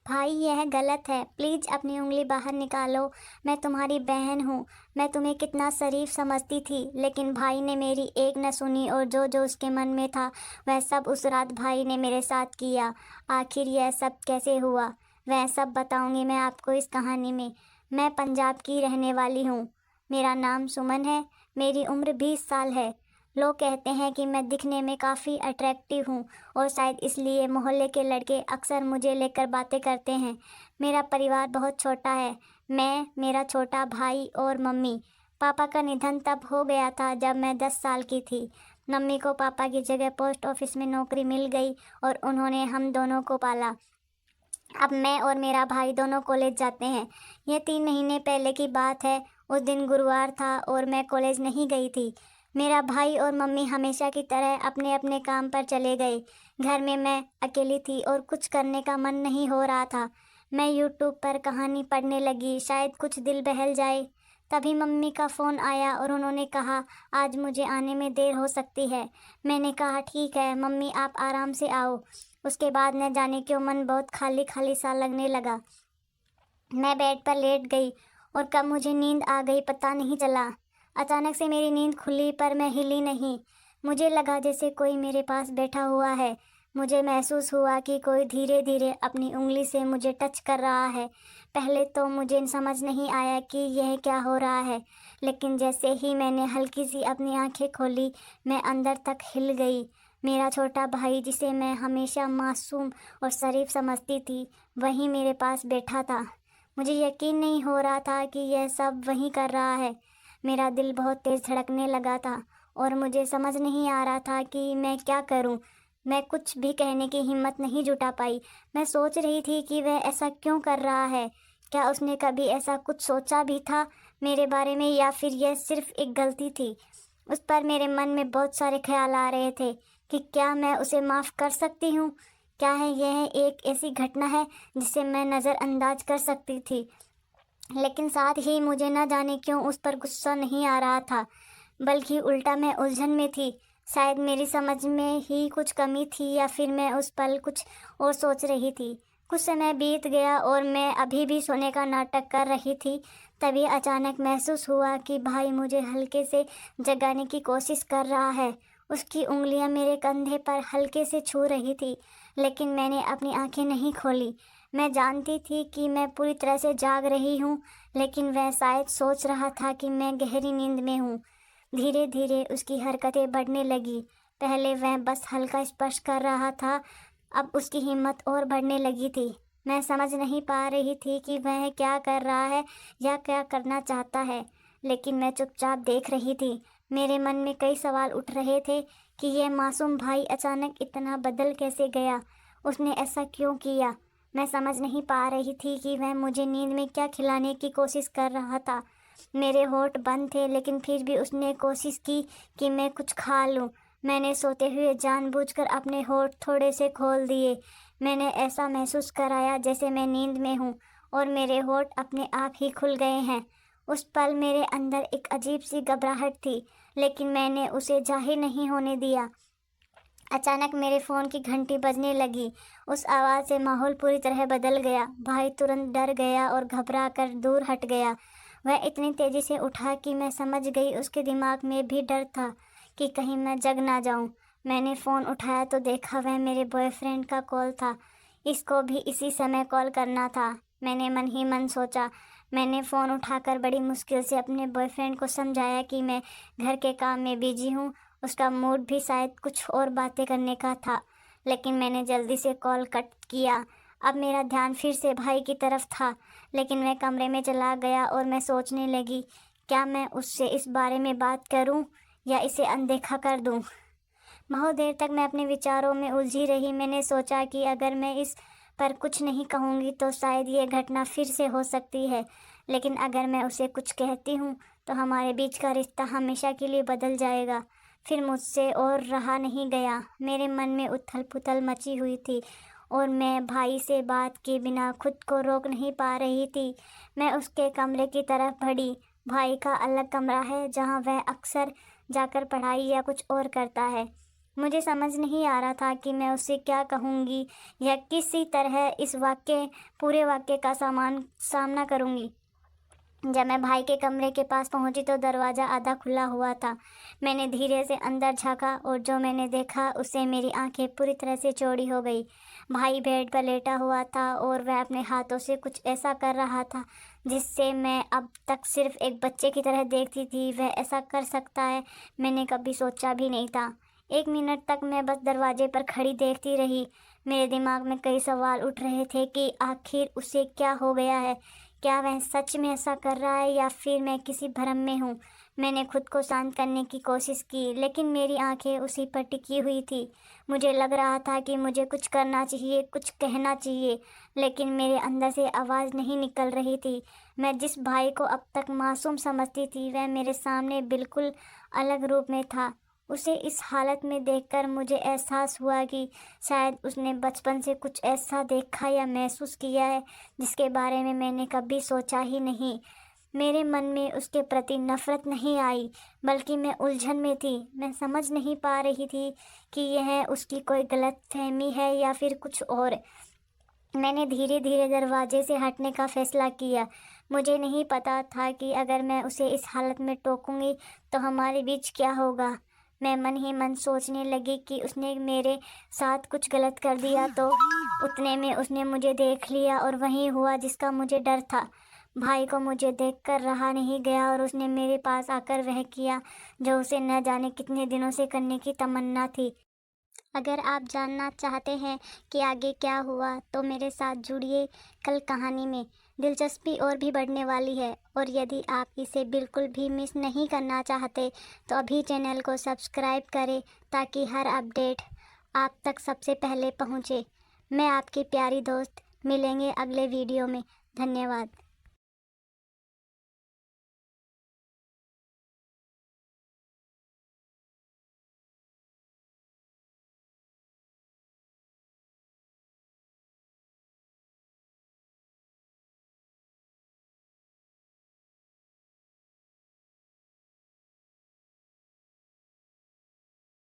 भाई यह गलत है, प्लीज़ अपनी उंगली बाहर निकालो। मैं तुम्हारी बहन हूँ। मैं तुम्हें कितना शरीफ समझती थी, लेकिन भाई ने मेरी एक न सुनी और जो जो उसके मन में था वह सब उस रात भाई ने मेरे साथ किया। आखिर यह सब कैसे हुआ, वह सब बताऊंगी मैं आपको इस कहानी में। मैं पंजाब की रहने वाली हूँ। मेरा नाम सुमन है। मेरी उम्र 20 साल है। लोग कहते हैं कि मैं दिखने में काफ़ी अट्रैक्टिव हूँ और शायद इसलिए मोहल्ले के लड़के अक्सर मुझे लेकर बातें करते हैं। मेरा परिवार बहुत छोटा है। मैं, मेरा छोटा भाई और मम्मी। पापा का निधन तब हो गया था जब मैं 10 साल की थी। मम्मी को पापा की जगह पोस्ट ऑफिस में नौकरी मिल गई और उन्होंने हम दोनों को पाला। अब मैं और मेरा भाई दोनों कॉलेज जाते हैं। यह 3 महीने पहले की बात है। उस दिन गुरुवार था और मैं कॉलेज नहीं गई थी। मेरा भाई और मम्मी हमेशा की तरह अपने अपने काम पर चले गए। घर में मैं अकेली थी और कुछ करने का मन नहीं हो रहा था। मैं यूट्यूब पर कहानी पढ़ने लगी, शायद कुछ दिल बहल जाए। तभी मम्मी का फ़ोन आया और उन्होंने कहा, आज मुझे आने में देर हो सकती है। मैंने कहा, ठीक है मम्मी, आप आराम से आओ। उसके बाद न जाने क्यों मन बहुत खाली खाली सा लगने लगा। मैं बेड पर लेट गई और कब मुझे नींद आ गई पता नहीं चला। अचानक से मेरी नींद खुली पर मैं हिली नहीं। मुझे लगा जैसे कोई मेरे पास बैठा हुआ है। मुझे महसूस हुआ कि कोई धीरे धीरे अपनी उंगली से मुझे टच कर रहा है। पहले तो मुझे समझ नहीं आया कि यह क्या हो रहा है, लेकिन जैसे ही मैंने हल्की सी अपनी आंखें खोली, मैं अंदर तक हिल गई। मेरा छोटा भाई, जिसे मैं हमेशा मासूम और शरीफ समझती थी, वहीं मेरे पास बैठा था। मुझे यकीन नहीं हो रहा था कि यह सब वही कर रहा है। मेरा दिल बहुत तेज़ धड़कने लगा था और मुझे समझ नहीं आ रहा था कि मैं क्या करूं। मैं कुछ भी कहने की हिम्मत नहीं जुटा पाई। मैं सोच रही थी कि वह ऐसा क्यों कर रहा है। क्या उसने कभी ऐसा कुछ सोचा भी था मेरे बारे में, या फिर यह सिर्फ एक गलती थी। उस पर मेरे मन में बहुत सारे ख्याल आ रहे थे कि क्या मैं उसे माफ़ कर सकती हूँ। क्या है यह एक ऐसी घटना है जिसे मैं नज़रअंदाज कर सकती थी। लेकिन साथ ही मुझे न जाने क्यों उस पर गुस्सा नहीं आ रहा था, बल्कि उल्टा मैं उलझन में थी। शायद मेरी समझ में ही कुछ कमी थी या फिर मैं उस पल कुछ और सोच रही थी। कुछ समय बीत गया और मैं अभी भी सोने का नाटक कर रही थी। तभी अचानक महसूस हुआ कि भाई मुझे हल्के से जगाने की कोशिश कर रहा है। उसकी उंगलियां मेरे कंधे पर हल्के से छू रही थी, लेकिन मैंने अपनी आंखें नहीं खोली। मैं जानती थी कि मैं पूरी तरह से जाग रही हूँ, लेकिन वह शायद सोच रहा था कि मैं गहरी नींद में हूँ। धीरे धीरे उसकी हरकतें बढ़ने लगी। पहले वह बस हल्का स्पर्श कर रहा था, अब उसकी हिम्मत और बढ़ने लगी थी। मैं समझ नहीं पा रही थी कि वह क्या कर रहा है या क्या करना चाहता है, लेकिन मैं चुपचाप देख रही थी। मेरे मन में कई सवाल उठ रहे थे कि यह मासूम भाई अचानक इतना बदल कैसे गया। उसने ऐसा क्यों किया। मैं समझ नहीं पा रही थी कि वह मुझे नींद में क्या खिलाने की कोशिश कर रहा था। मेरे होंठ बंद थे, लेकिन फिर भी उसने कोशिश की कि मैं कुछ खा लूं। मैंने सोते हुए जानबूझकर अपने होंठ थोड़े से खोल दिए। मैंने ऐसा महसूस कराया जैसे मैं नींद में हूँ और मेरे होंठ अपने आप ही खुल गए हैं। उस पल मेरे अंदर एक अजीब सी घबराहट थी, लेकिन मैंने उसे जाहिर नहीं होने दिया। अचानक मेरे फ़ोन की घंटी बजने लगी। उस आवाज़ से माहौल पूरी तरह बदल गया। भाई तुरंत डर गया और घबरा कर दूर हट गया। वह इतनी तेज़ी से उठा कि मैं समझ गई उसके दिमाग में भी डर था कि कहीं मैं जग ना जाऊं। मैंने फ़ोन उठाया तो देखा वह मेरे बॉयफ्रेंड का कॉल था। इसको भी इसी समय कॉल करना था। मैंने मन ही मन सोचा। मैंने फ़ोन उठाकर बड़ी मुश्किल से अपने बॉयफ्रेंड को समझाया कि मैं घर के काम में बिजी हूँ। उसका मूड भी शायद कुछ और बातें करने का था, लेकिन मैंने जल्दी से कॉल कट किया। अब मेरा ध्यान फिर से भाई की तरफ था, लेकिन मैं कमरे में चला गया और मैं सोचने लगी, क्या मैं उससे इस बारे में बात करूं या इसे अनदेखा कर दूं। बहुत देर तक मैं अपने विचारों में उलझी रही। मैंने सोचा कि अगर मैं इस पर कुछ नहीं कहूँगी तो शायद ये घटना फिर से हो सकती है, लेकिन अगर मैं उसे कुछ कहती हूँ तो हमारे बीच का रिश्ता हमेशा के लिए बदल जाएगा। फिर मुझसे और रहा नहीं गया। मेरे मन में उथल पुथल मची हुई थी और मैं भाई से बात किए बिना खुद को रोक नहीं पा रही थी। मैं उसके कमरे की तरफ बढ़ी। भाई का अलग कमरा है जहाँ वह अक्सर जाकर पढ़ाई या कुछ और करता है। मुझे समझ नहीं आ रहा था कि मैं उसे क्या कहूँगी या किसी तरह इस पूरे वाक़ये का सामना करूँगी। जब मैं भाई के कमरे के पास पहुंची तो दरवाज़ा आधा खुला हुआ था। मैंने धीरे से अंदर झाँका और जो मैंने देखा उससे मेरी आंखें पूरी तरह से चौड़ी हो गई। भाई बेड पर लेटा हुआ था और वह अपने हाथों से कुछ ऐसा कर रहा था जिससे मैं अब तक सिर्फ एक बच्चे की तरह देखती थी। वह ऐसा कर सकता है, मैंने कभी सोचा भी नहीं था। 1 मिनट तक मैं बस दरवाजे पर खड़ी देखती रही। मेरे दिमाग में कई सवाल उठ रहे थे कि आखिर उसे क्या हो गया है। क्या वह सच में ऐसा कर रहा है या फिर मैं किसी भ्रम में हूँ। मैंने खुद को शांत करने की कोशिश की लेकिन मेरी आंखें उसी पर टिकी हुई थी। मुझे लग रहा था कि मुझे कुछ करना चाहिए, कुछ कहना चाहिए, लेकिन मेरे अंदर से आवाज़ नहीं निकल रही थी। मैं जिस भाई को अब तक मासूम समझती थी वह मेरे सामने बिल्कुल अलग रूप में था। उसे इस हालत में देखकर मुझे एहसास हुआ कि शायद उसने बचपन से कुछ ऐसा देखा या महसूस किया है जिसके बारे में मैंने कभी सोचा ही नहीं। मेरे मन में उसके प्रति नफ़रत नहीं आई, बल्कि मैं उलझन में थी। मैं समझ नहीं पा रही थी कि यह उसकी कोई गलतफ़हमी है या फिर कुछ और। मैंने धीरे धीरे दरवाजे से हटने का फ़ैसला किया। मुझे नहीं पता था कि अगर मैं उसे इस हालत में टोकूंगी तो हमारे बीच क्या होगा। मैं मन ही मन सोचने लगी कि उसने मेरे साथ कुछ गलत कर दिया तो उतने में उसने मुझे देख लिया और वही हुआ जिसका मुझे डर था। भाई को मुझे देखकर रहा नहीं गया और उसने मेरे पास आकर वह किया जो उसे न जाने कितने दिनों से करने की तमन्ना थी। अगर आप जानना चाहते हैं कि आगे क्या हुआ तो मेरे साथ जुड़िए कल कहानी में। दिलचस्पी और भी बढ़ने वाली है और यदि आप इसे बिल्कुल भी मिस नहीं करना चाहते तो अभी चैनल को सब्सक्राइब करें ताकि हर अपडेट आप तक सबसे पहले पहुंचे। मैं आपकी प्यारी दोस्त, मिलेंगे अगले वीडियो में। धन्यवाद।